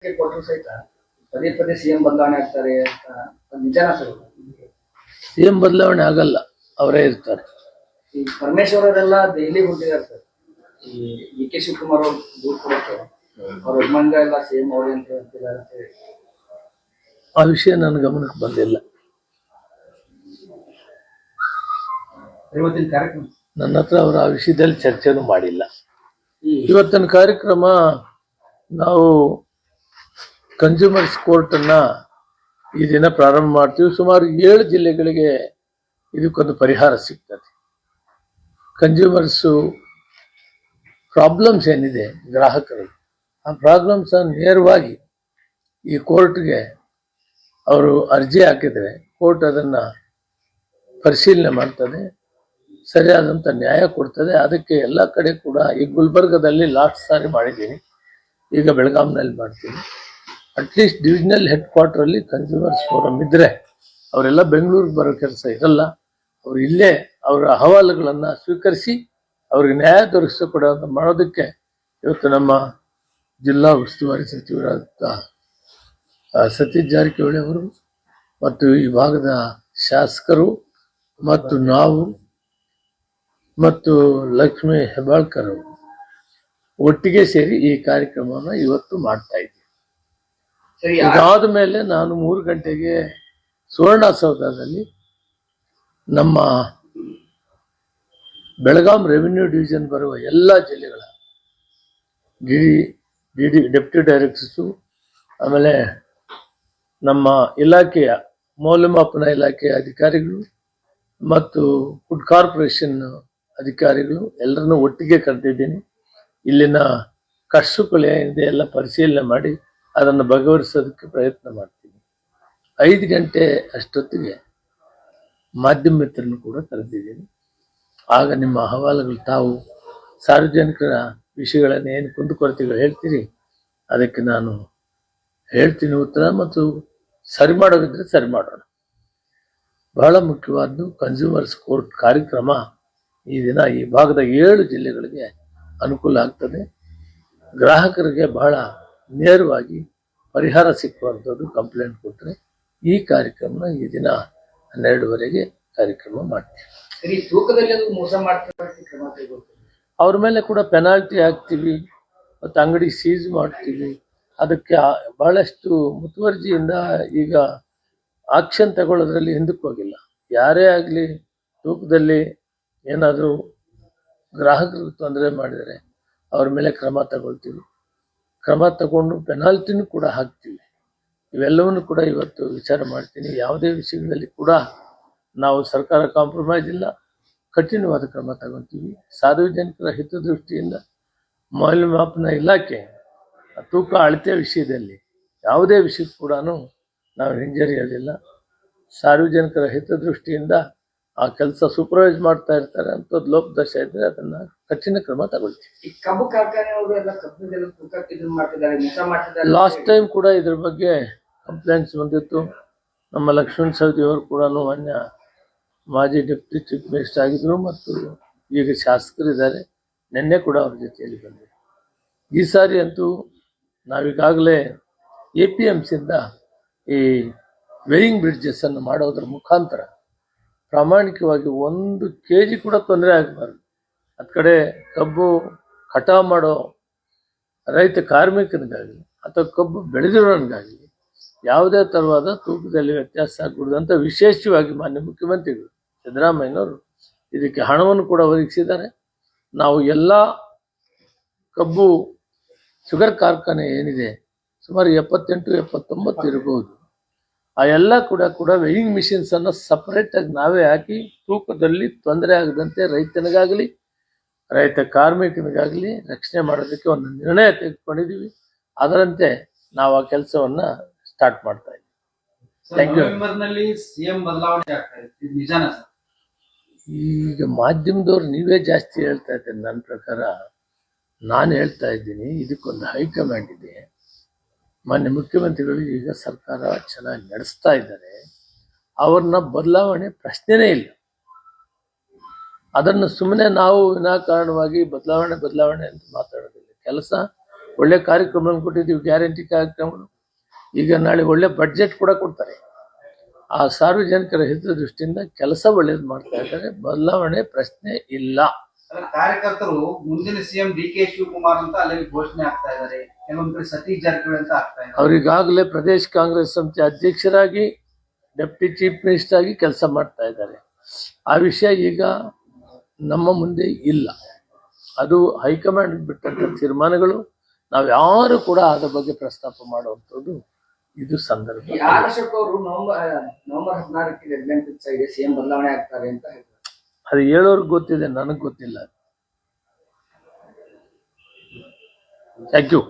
ಕೊಟ್ಟರು ಸಹಿತ ಪದೇ ಪದೇ ಸಿಎಂ ಬದಲಾವಣೆ ಆಗ್ತಾರೆ ಅಂತ ನಿಜಾನ ಸರ್? ಸಿಎಂ ಬದಲಾವಣೆ ಆಗಲ್ಲ, ಅವರೇ ಇರ್ತಾರೆ. ಈ ಪರಮೇಶ್ವರ್ ಅವರೆಲ್ಲ ದೆಹಲಿಗೆ ಹೊಂಟಿದ್ದಾರೆ ಸರ್. ಈ ಡಿ ಕೆ ಶಿವಕುಮಾರ್ ಅವ್ರು ದೂರ ಕೊಡಕ್ಕೆ ಅವ್ರ ಯಜಮಾನ್ಗ ಎಲ್ಲ ಸಿಎಂ ಅವರೇ ಅಂತ ಹೇಳ್ತಿದ್ದಾರೆ ಅಂತ ಹೇಳಿ ಆ ವಿಷಯ ನನ್ನ ಗಮನಕ್ಕೆ ಬಂದಿಲ್ಲ. ಇವತ್ತಿನ ಕಾರ್ಯಕ್ರಮ ನನ್ನ ಹತ್ರ ಅವರು ಆ ವಿಷಯದಲ್ಲಿ ಚರ್ಚೆನೂ ಮಾಡಿಲ್ಲ. ಇವತ್ತಿನ ಕಾರ್ಯಕ್ರಮ ನಾವು ಕನ್ಸ್ಯೂಮರ್ಸ್ ಕೋರ್ಟನ್ನು ಈ ದಿನ ಪ್ರಾರಂಭ ಮಾಡ್ತೀವಿ. ಸುಮಾರು 7 ಜಿಲ್ಲೆಗಳಿಗೆ ಇದಕ್ಕೊಂದು ಪರಿಹಾರ ಸಿಗ್ತದೆ. ಕನ್ಸ್ಯೂಮರ್ಸು ಪ್ರಾಬ್ಲಮ್ಸ್ ಏನಿದೆ ಗ್ರಾಹಕರಿಗೆ, ಆ ಪ್ರಾಬ್ಲಮ್ಸ್ ನೇರವಾಗಿ ಈ ಕೋರ್ಟ್ಗೆ ಅವರು ಅರ್ಜಿ ಹಾಕಿದರೆ ಕೋರ್ಟ್ ಅದನ್ನು ಪರಿಶೀಲನೆ ಮಾಡ್ತದೆ, ಸರಿಯಾದಂಥ ನ್ಯಾಯ ಕೊಡ್ತದೆ. ಅದಕ್ಕೆ ಎಲ್ಲ ಕಡೆ ಕೂಡ ಈ ಗುಲ್ಬರ್ಗದಲ್ಲಿ ಲಾಸ್ಟ್ ಸಾರಿ ಮಾಡಿದ್ದೀನಿ, ಈಗ ಬೆಳಗಾಂನಲ್ಲಿ ಮಾಡ್ತೀನಿ. ಅಟ್ಲೀಸ್ಟ್ ಡಿವಿಷನಲ್ ಹೆಡ್ ಕ್ವಾರ್ಟರಲ್ಲಿ ಕನ್ಸ್ಯೂಮರ್ಸ್ ಫೋರಮ್ ಇದ್ದರೆ ಅವರೆಲ್ಲ ಬೆಂಗಳೂರಿಗೆ ಬರೋ ಕೆಲಸ ಇರಲ್ಲ. ಅವರು ಇಲ್ಲೇ ಅವರ ಅಹವಾಲುಗಳನ್ನು ಸ್ವೀಕರಿಸಿ ಅವ್ರಿಗೆ ನ್ಯಾಯ ದೊರಕಿಸಿಕೊಡೋದು ಮಾಡೋದಕ್ಕೆ ಇವತ್ತು ನಮ್ಮ ಜಿಲ್ಲಾ ಉಸ್ತುವಾರಿ ಸಚಿವರಾದ ಸತೀಶ್ ಜಾರಕಿಹೊಳಿ ಅವರು ಮತ್ತು ಈ ಭಾಗದ ಶಾಸಕರು ಮತ್ತು ನಾವು ಮತ್ತು ಲಕ್ಷ್ಮೀ ಹೆಬ್ಬಾಳ್ಕರ್ ಅವರು ಒಟ್ಟಿಗೆ ಸೇರಿ ಈ ಕಾರ್ಯಕ್ರಮವನ್ನು ಇವತ್ತು ಮಾಡ್ತಾ ಇದ್ದೀವಿ. ಇದಾದ ಮೇಲೆ ನಾನು 3 ಗಂಟೆಗೆ ಸುವರ್ಣಸೌಧದಲ್ಲಿ ನಮ್ಮ ಬೆಳಗಾಂ ರೆವಿನ್ಯೂ ಡಿವಿಷನ್ ಬರುವ ಎಲ್ಲ ಜಿಲ್ಲೆಗಳ ಡೆಪ್ಯೂಟಿ ಡೈರೆಕ್ಟರ್ಸು, ಆಮೇಲೆ ನಮ್ಮ ಇಲಾಖೆಯ ಮೌಲ್ಯಮಾಪನ ಇಲಾಖೆಯ ಅಧಿಕಾರಿಗಳು ಮತ್ತು ಫುಡ್ ಕಾರ್ಪೊರೇಷನ್ ಅಧಿಕಾರಿಗಳು ಎಲ್ಲರನ್ನೂ ಒಟ್ಟಿಗೆ ಕರೆದಿದ್ದೀನಿ. ಇಲ್ಲಿನ ಕಷ್ಟಗಳು ಏನಿದೆ ಎಲ್ಲ ಪರಿಶೀಲನೆ ಮಾಡಿ ಅದನ್ನು ಬಗೆಹರಿಸೋದಕ್ಕೆ ಪ್ರಯತ್ನ ಮಾಡ್ತೀನಿ. 5 ಗಂಟೆ ಅಷ್ಟೊತ್ತಿಗೆ ಮಾಧ್ಯಮ ಮಿತ್ರರನ್ನು ಕೂಡ ಕರೆದಿದ್ದೀನಿ. ಆಗ ನಿಮ್ಮ ಅಹವಾಲುಗಳು, ತಾವು ಸಾರ್ವಜನಿಕರ ವಿಷಯಗಳನ್ನು ಏನು ಕುಂದುಕೊರತೆಗಳು ಹೇಳ್ತೀರಿ ಅದಕ್ಕೆ ನಾನು ಹೇಳ್ತೀನಿ ಉತ್ತರ, ಮತ್ತು ಸರಿ ಮಾಡೋದಿದ್ರೆ ಸರಿ ಮಾಡೋಣ. ಬಹಳ ಮುಖ್ಯವಾದ್ದು ಕನ್ಸ್ಯೂಮರ್ಸ್ ಕೋರ್ಟ್ ಕಾರ್ಯಕ್ರಮ ಈ ದಿನ ಈ ಭಾಗದ 7 ಜಿಲ್ಲೆಗಳಿಗೆ ಅನುಕೂಲ ಆಗ್ತದೆ. ಗ್ರಾಹಕರಿಗೆ ಬಹಳ ನೇರವಾಗಿ ಪರಿಹಾರ ಸಿಕ್ಕುವಂಥದ್ದು ಕಂಪ್ಲೇಂಟ್ ಕೊಟ್ಟರೆ ಈ ಕಾರ್ಯಕ್ರಮ ಈ ದಿನ 12ವರೆಗೆ ಕಾರ್ಯಕ್ರಮ ಮಾಡ್ತೀವಿ. ಅವ್ರ ಮೇಲೆ ಕೂಡ ಪೆನಾಲ್ಟಿ ಹಾಕ್ತೀವಿ ಮತ್ತು ಅಂಗಡಿ ಸೀಜ್ ಮಾಡ್ತೀವಿ. ಅದಕ್ಕೆ ಬಹಳಷ್ಟು ಮುತುವರ್ಜಿಯಿಂದ ಈಗ ಆಕ್ಷನ್ ತಗೊಳ್ಳೋದ್ರಲ್ಲಿ ಹಿಂದಕ್ಕೆ ಹೋಗಿಲ್ಲ. ಯಾರೇ ಆಗಲಿ ತೂಕದಲ್ಲಿ ಏನಾದರೂ ಗ್ರಾಹಕರಿಗೆ ತೊಂದರೆ ಮಾಡಿದರೆ ಅವ್ರ ಮೇಲೆ ಕ್ರಮ ತಗೊಳ್ತೀವಿ. ಕ್ರಮ ತಗೊಂಡು ಪೆನಾಲ್ಟಿನೂ ಕೂಡ ಹಾಕ್ತೀವಿ. ಇವೆಲ್ಲವನ್ನು ಕೂಡ ಇವತ್ತು ವಿಚಾರ ಮಾಡ್ತೀನಿ. ಯಾವುದೇ ವಿಷಯಗಳಲ್ಲಿ ಕೂಡ ನಾವು ಸರ್ಕಾರ ಕಾಂಪ್ರಮೈಸ್ ಇಲ್ಲ, ಕಠಿಣವಾದ ಕ್ರಮ ತಗೊಳ್ತೀವಿ. ಸಾರ್ವಜನಿಕರ ಹಿತದೃಷ್ಟಿಯಿಂದ ಮೌಲ್ಯಮಾಪನ ಇಲಾಖೆ ತೂಕ ಅಳತೆ ವಿಷಯದಲ್ಲಿ ಯಾವುದೇ ವಿಷಯಕ್ಕೂ ಕೂಡ ನಾವು ಹಿಂಜರಿಯೋದಿಲ್ಲ. ಸಾರ್ವಜನಿಕರ ಹಿತದೃಷ್ಟಿಯಿಂದ ಆ ಕೆಲಸ ಸೂಪರ್ವೈಸ್ ಮಾಡ್ತಾ ಇರ್ತಾರೆ, ಅಂಥದ್ದು ಲೋಪದೋಷ ಇದ್ದರೆ ಅದನ್ನು ಕಠಿಣ ಕ್ರಮ ತಗೊಳ್ತೀವಿ. ಲಾಸ್ಟ್ ಟೈಮ್ ಕೂಡ ಇದ್ರ ಬಗ್ಗೆ ಕಂಪ್ಲೇಂಟ್ಸ್ ಬಂದಿತ್ತು. ನಮ್ಮ ಲಕ್ಷ್ಮಣ್ ಸವದಿ ಅವರು ಕೂಡ ಮಾನ್ಯ ಮಾಜಿ ಡೆಪ್ಯೂಟಿ ಚೀಫ್ ಮಿನಿಸ್ಟರ್ ಆಗಿದ್ದರು ಮತ್ತು ಈಗ ಶಾಸಕರಿದ್ದಾರೆ. ನಿನ್ನೆ ಕೂಡ ಅವ್ರ ಜೊತೆಯಲ್ಲಿ ಬಂದಿದೆ. ಈ ಸಾರಿ ಅಂತೂ ನಾವೀಗಾಗಲೇ APMCಯಿಂದ ಈ ವೇಯಿಂಗ್ ಬ್ರಿಡ್ಜಸ್ಸನ್ನು ಮಾಡೋದ್ರ ಮುಖಾಂತರ ಪ್ರಾಮಾಣಿಕವಾಗಿ 1 kg ಕೂಡ ತೊಂದರೆ ಆಗಬಾರ್ದು. ಅದ ಕಡೆ ಕಬ್ಬು ಕಟಾವು ಮಾಡೋ ರೈತ ಕಾರ್ಮಿಕನಿಗಾಗಲಿ ಅಥವಾ ಕಬ್ಬು ಬೆಳೆದಿರೋನಿಗಾಗಲಿ ಯಾವುದೇ ಥರವಾದ ತೂಕದಲ್ಲಿ ವ್ಯತ್ಯಾಸ ಆಗಕೂಡದು ಅಂತ ವಿಶೇಷವಾಗಿ ಮಾನ್ಯ ಮುಖ್ಯಮಂತ್ರಿಗಳು ಸಿದ್ದರಾಮಯ್ಯನವರು ಇದಕ್ಕೆ ಹಣವನ್ನು ಕೂಡ ಒದಗಿಸಿದ್ದಾರೆ. ನಾವು ಎಲ್ಲ ಕಬ್ಬು ಶುಗರ್ ಕಾರ್ಖಾನೆ ಏನಿದೆ ಸುಮಾರು 78-79 ಇರಬಹುದು, ಆ ಎಲ್ಲ ಕೂಡ ವೇಯಿಂಗ್ ಮಿಷಿನ್ಸನ್ನು ಸಪ್ರೇಟಾಗಿ ನಾವೇ ಹಾಕಿ ತೂಕದಲ್ಲಿ ತೊಂದರೆ ಆಗದಂತೆ ರೈತನಿಗಾಗಲಿ ರೈತ ಕಾರ್ಮಿಕನಿಗಾಗಲಿ ರಕ್ಷಣೆ ಮಾಡೋದಕ್ಕೆ ಒಂದು ನಿರ್ಣಯ ತೆಗೆದುಕೊಂಡಿದ್ದೀವಿ. ಅದರಂತೆ ನಾವು ಆ ಕೆಲಸವನ್ನು ಸ್ಟಾರ್ಟ್ ಮಾಡ್ತಾ ಇದ್ದೀವಿ. Thank you. ಈಗ ಮಾಧ್ಯಮದವ್ರು ನೀವೇ ಜಾಸ್ತಿ ಹೇಳ್ತಾ ಇದ್ದೀರಿ. ನನ್ನ ಪ್ರಕಾರ ನಾನು ಹೇಳ್ತಾ ಇದ್ದೀನಿ, ಇದಕ್ಕೊಂದು ಹೈಕಮಾಂಡ್ ಇದೆ. ಮಾನ್ಯ ಮುಖ್ಯಮಂತ್ರಿಗಳು ಈಗ ಸರ್ಕಾರ ಚೆನ್ನಾಗಿ ನಡೆಸ್ತಾ ಇದ್ದಾರೆ. ಅವ್ರನ್ನ ಬದಲಾವಣೆ ಪ್ರಶ್ನೆನೇ ಇಲ್ಲ. ಅದನ್ನು ಸುಮ್ಮನೆ ನಾವು ವಿನಾಕಾರಣವಾಗಿ ಬದಲಾವಣೆ ಅಂತ ಮಾತಾಡೋದಿಲ್ಲ. ಕೆಲಸ ಒಳ್ಳೆ ಕಾರ್ಯಕ್ರಮಗಳನ್ನು ಕೊಟ್ಟಿದ್ದೀವಿ, ಗ್ಯಾರಂಟಿ ಕಾರ್ಯಕ್ರಮಗಳು. ಈಗ ನಾಳೆ ಒಳ್ಳೆ ಬಡ್ಜೆಟ್ ಕೂಡ ಕೊಡ್ತಾರೆ. ಆ ಸಾರ್ವಜನಿಕರ ಹಿತದೃಷ್ಟಿಯಿಂದ ಕೆಲಸ ಒಳ್ಳೇದು ಮಾಡ್ತಾ ಇದ್ದಾರೆ. ಬದಲಾವಣೆ ಪ್ರಶ್ನೆ ಇಲ್ಲ. ಕಾರ್ಯಕರ್ತರು ಮುಂದಿನ ಸಿಎಂ ಡಿ.ಕೆ. ಶಿವಕುಮಾರ್ ಅಂತ ಅಲ್ಲಿ ಘೋಷಣೆ ಆಗ್ತಾ ಇದ್ದಾರೆ, ಕೆಲವೊಂದ್ ಕಡೆ ಸತೀಶ್ ಜಾರಕಿಹೊಳಿ ಅಂತ ಆಗ್ತಾ ಇದ್ದಾರೆ. ಅವರಿಗಾಗಲೇ ಪ್ರದೇಶ ಕಾಂಗ್ರೆಸ್ ಸಮಿತಿ ಅಧ್ಯಕ್ಷರಾಗಿ, ಡೆಪ್ಟಿ ಚೀಫ್ ಮಿನಿಸ್ಟರ್ ಆಗಿ ಕೆಲಸ ಮಾಡ್ತಾ ಇದ್ದಾರೆ. ಆ ವಿಷಯ ಈಗ ನಮ್ಮ ಮುಂದೆ ಇಲ್ಲ. ಅದು ಹೈಕಮಾಂಡ್ ಬಿಟ್ಟಂತ ತೀರ್ಮಾನಗಳು. ನಾವು ಯಾರು ಕೂಡ ಅದ್ರ ಬಗ್ಗೆ ಪ್ರಸ್ತಾಪ ಮಾಡುವಂಥದ್ದು ಇದು ಸಂದರ್ಭ. ಆರ್ ಅಶೋಕ್ ಅವರು ನವೆಂಬರ್ 16ಕ್ಕೆ ಡೆಡ್ಲೈನ್ ಫಿಕ್ಸ್ ಆಗಿದೆ, ಸಿಎಂ ಬದಲಾವಣೆ ಆಗ್ತಾರೆ ಅಂತ ಹೇಳ್ತಾರೆ. ಅದು ಹೇಳೋರ್ಗೆ ಗೊತ್ತಿದೆ, ನನಗೆ ಗೊತ್ತಿಲ್ಲ. Thank you.